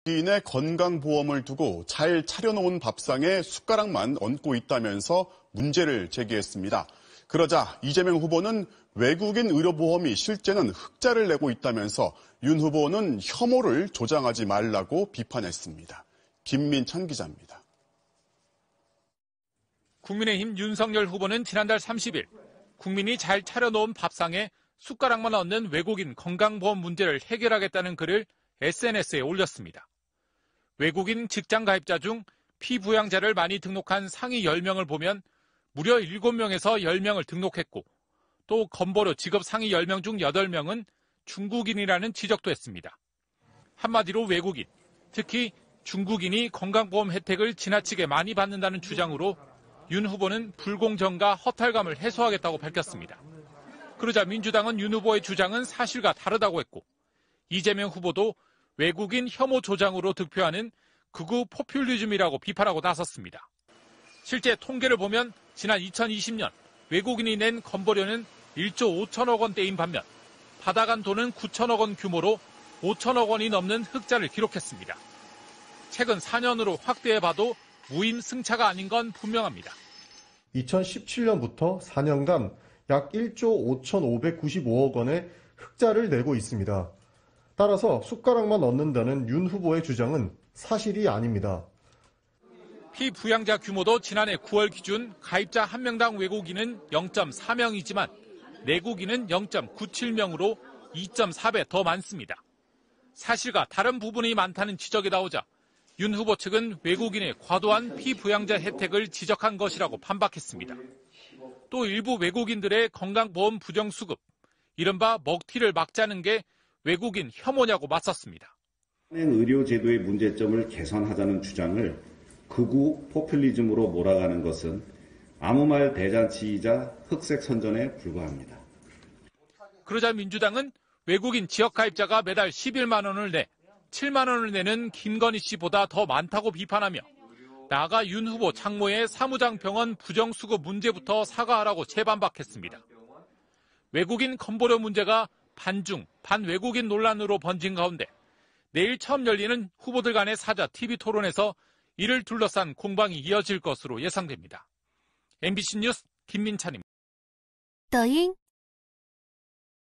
개인의 건강보험을 두고 잘 차려놓은 밥상에 숟가락만 얹고 있다면서 문제를 제기했습니다. 그러자 이재명 후보는 외국인 의료보험이 실제는 흑자를 내고 있다면서 윤 후보는 혐오를 조장하지 말라고 비판했습니다. 김민찬 기자입니다. 국민의힘 윤석열 후보는 지난달 30일 국민이 잘 차려놓은 밥상에 숟가락만 얹는 외국인 건강보험 문제를 해결하겠다는 글을 SNS에 올렸습니다. 외국인 직장 가입자 중 피부양자를 많이 등록한 상위 10명을 보면 무려 7명에서 10명을 등록했고 또 건보료 지급 상위 10명 중 8명은 중국인이라는 지적도 했습니다. 한마디로 외국인, 특히 중국인이 건강보험 혜택을 지나치게 많이 받는다는 주장으로 윤 후보는 불공정과 허탈감을 해소하겠다고 밝혔습니다. 그러자 민주당은 윤 후보의 주장은 사실과 다르다고 했고 이재명 후보도 외국인 혐오 조장으로 득표하는 극우 포퓰리즘이라고 비판하고 나섰습니다. 실제 통계를 보면 지난 2020년 외국인이 낸 건보료는 1조 5천억 원대인 반면 받아간 돈은 9천억 원 규모로 5천억 원이 넘는 흑자를 기록했습니다. 최근 4년으로 확대해봐도 무임승차가 아닌 건 분명합니다. 2017년부터 4년간 약 1조 5,595억 원의 흑자를 내고 있습니다. 따라서 숟가락만 얹는다는 윤 후보의 주장은 사실이 아닙니다. 피부양자 규모도 지난해 9월 기준 가입자 1명당 외국인은 0.4명이지만 내국인은 0.97명으로 2.4배 더 많습니다. 사실과 다른 부분이 많다는 지적이 나오자 윤 후보 측은 외국인의 과도한 피부양자 혜택을 지적한 것이라고 반박했습니다. 또 일부 외국인들의 건강보험 부정수급, 이른바 먹튀를 막자는 게 외국인 혐오냐고 맞섰습니다. 의료제도의 문제점을 개선하자는 주장을 극우 포퓰리즘으로 몰아가는 것은 아무 말 대잔치이자 흑색 선전에 불과합니다. 그러자 민주당은 외국인 지역 가입자가 매달 11만 원을 내 7만 원을 내는 김건희 씨보다 더 많다고 비판하며 나아가 윤 후보 장모의 사무장병원 부정수급 문제부터 사과하라고 재반박했습니다. 외국인 건보료 문제가 반중, 반외국인 논란으로 번진 가운데 내일 처음 열리는 후보들 간의 사자 TV 토론에서 이를 둘러싼 공방이 이어질 것으로 예상됩니다. MBC 뉴스 김민찬입니다. 抖音